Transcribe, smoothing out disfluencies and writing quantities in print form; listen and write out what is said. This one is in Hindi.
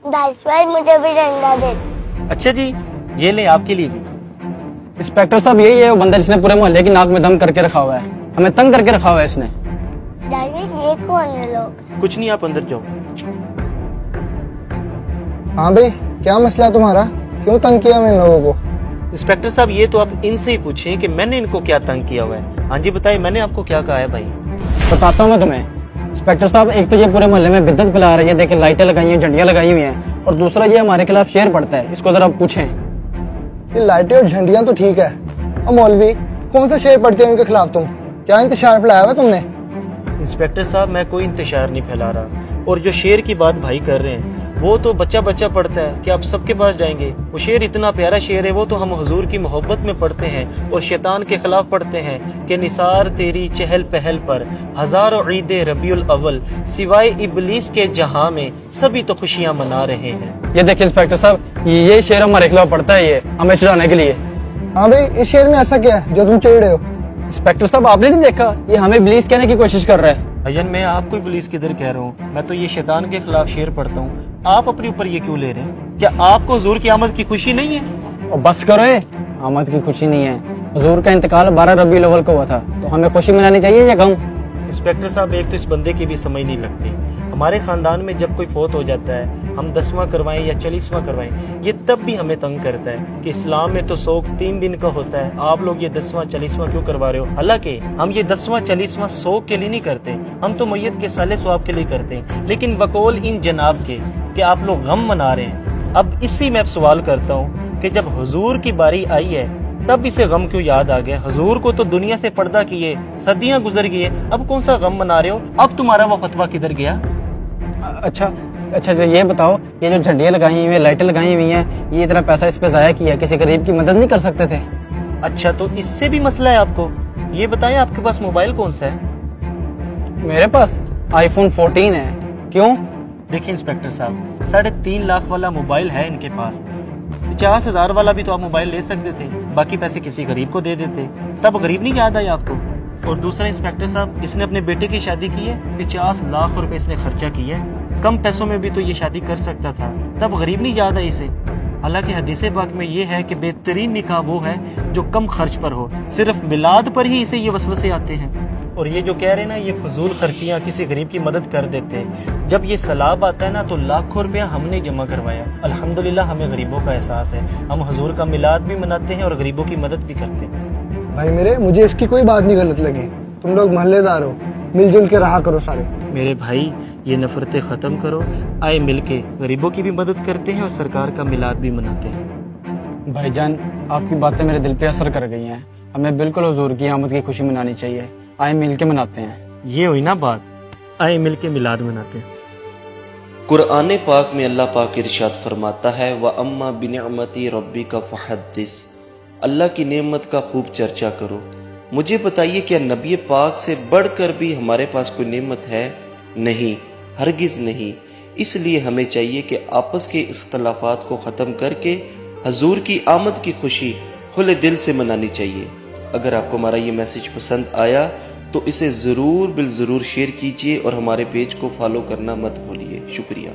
दाइस भाई मुझे भी डंडा दे। अच्छा जी, ये ले आपके लिए भी। इंस्पेक्टर साहब यही है वो बंदा जिसने पूरे मोहल्ले की नाक में दम करके रखा हुआ है, हमें तंग करके रखा हुआ है इसने। डैडी ये कौन है लोग? कुछ नहीं, आप अंदर जाओ। हाँ भाई, क्या मसला है तुम्हारा? क्यों तंग किया मैं इन लोगों को? इंस्पेक्टर साहब ये तो आप इनसे ही पूछें कि मैंने इनको क्या तंग किया हुआ है। हाँ जी बताइए, मैंने आपको क्या कहा है भाई? बताता हूँ मैं तुम्हें। इंस्पेक्टर साहब, एक तो ये पूरे मोहल्ले में बिद्दत फैला रही है, देखिए लाइटें लगाई हैं, झंडियां लगाई हुई हैं, और दूसरा ये हमारे खिलाफ शेर पड़ता है, इसको जरा पूछें। ये लाइटें और झंडियां तो ठीक है, और मौलवी कौन सा शेर पढ़ते हैं उनके खिलाफ? तुम क्या इंतशार फैलाया हुआ तुमने? इंस्पेक्टर साहब मैं कोई इंतशार नहीं फैला रहा, और जो शेर की बात भाई कर रहे हैं वो तो बच्चा बच्चा पढ़ता है कि आप सबके पास जाएंगे। वो शेर इतना प्यारा शेर है, वो तो हम हुजूर की मोहब्बत में पढ़ते हैं और शैतान के खिलाफ पढ़ते हैं कि निसार तेरी चहल पहल पर हजारों ईदे रबीउल अव्वल, सिवाय इबलीस के जहां में सभी तो खुशियां मना रहे हैं। ये देखिए इंस्पेक्टर साहब, ये शेर हमारे खिलाफ पड़ता है, ये हमें चिढ़ाने के लिए। हाँ भाई, इस शेर में ऐसा क्या है जो तुम चिढ़ रहे हो? इंस्पेक्टर साहब आपने नहीं देखा, ये हमें इब्लीस कहने की कोशिश कर रहा है। भैया मैं आपको पुलिस किधर कह रहा हूँ, मैं तो ये शैतान के खिलाफ शेर पढ़ता हूँ। आप अपने ऊपर ये क्यों ले रहे हैं? क्या आपको हुजूर की आमद की खुशी नहीं है? और बस करो, आमद की खुशी नहीं है। हुजूर का इंतकाल 12 रबीउल अव्वल को हुआ था, तो हमें खुशी मनानी चाहिए या गम? इंस्पेक्टर साहब एक तो इस बंदे की भी समझ नहीं लगती। हमारे खानदान में जब कोई फोत हो जाता है, हम 10वां करवाएं या 40वां करवाएं, ये तब भी हमें तंग करता है कि इस्लाम में तो सोग 3 दिन का होता है, आप लोग ये 10वां 40वां क्यों करवा रहे हो? हालांकि हम ये 10वां 40वां सोग के लिए नहीं करते, हम तो मैयत के साले स्वाब के लिए करते हैं, लेकिन बकौल इन जनाब के कि आप लोग गम मना रहे हैं। अब इसी में सवाल करता हूँ कि जब हुजूर की बारी आई है तब इसे गम क्यों याद आ गया? हुजूर को तो दुनिया से पर्दा किए सदियां गुजर गई है, अब कौन सा गम मना रहे हो? अब तुम्हारा वो फतवा किधर गया? अच्छा तो ये बताओ, ये जो झंडियां लगाई हुई है, लाइटें लगाई हुई हैं, ये इतना पैसा इस पे जाया किया, किसी गरीब की मदद नहीं कर सकते थे? अच्छा तो इससे भी मसला है आपको? ये बताएं आपके पास मोबाइल कौन सा है? मेरे पास आईफोन 14 है। क्यों? देखिए इंस्पेक्टर साहब, 3.5 लाख वाला मोबाइल है इनके पास, 50,000 वाला भी तो आप मोबाइल ले सकते थे, बाकी पैसे किसी गरीब को दे देते, तब गरीब नहीं याद आया आपको? और दूसरा इंस्पेक्टर साहब, इसने अपने बेटे की शादी की है, 50 लाख रुपए इसने खर्चा किया है, कम पैसों में भी तो ये शादी कर सकता था, तब गरीब नहीं याद आई इसे? हालांकि हदीसे पाक में ये है कि बेहतरीन निकाह वो है जो कम खर्च पर हो, सिर्फ मिलाद पर ही इसे ये वसवसे आते हैं। और ये जो कह रहे हैं ना, ये फजूल खर्चियाँ किसी गरीब की मदद कर देते हैं, जब ये सलाब आता है ना तो लाखों रुपया हमने जमा करवाया। अल्हम्दुलिल्लाह हमें गरीबों का एहसास है, हम हुजूर का मिलाद भी मनाते हैं और गरीबों की मदद भी करते हैं। भाई मेरे, मुझे इसकी कोई बात नहीं गलत लगी। तुम लोग मोहल्लेदार हो, मिलजुल के रहा करो सारे। मेरे भाई ये नफरतें ख़त्म करो, आए मिलके गरीबों की भी मदद करते हैं और सरकार का मिलाद भी मनाते हैं। भाईजान, आपकी बातें मेरे दिल पे असर कर गई हैं, हमें बिल्कुल हुजूर की आमद की खुशी मनानी चाहिए, आए मिल के मनाते हैं। ये हुई ना बात, आए मिलके मिलाद मनाते हैं। कुरान पाक में अल्लाह पाक इरशाद फरमाता है, व अम्मा बिनिअमती रब्बिका फहद्दिस, अल्लाह की नेमत का खूब चर्चा करो। मुझे बताइए, क्या नबी पाक से बढ़कर भी हमारे पास कोई नेमत है? नहीं, हरगिज़ नहीं। इसलिए हमें चाहिए कि आपस के इख्तलाफात को ख़त्म करके हजूर की आमद की खुशी खुले दिल से मनानी चाहिए। अगर आपको हमारा ये मैसेज पसंद आया तो इसे ज़रूर बिल ज़रूर शेयर कीजिए और हमारे पेज को फॉलो करना मत भूलिए। शुक्रिया।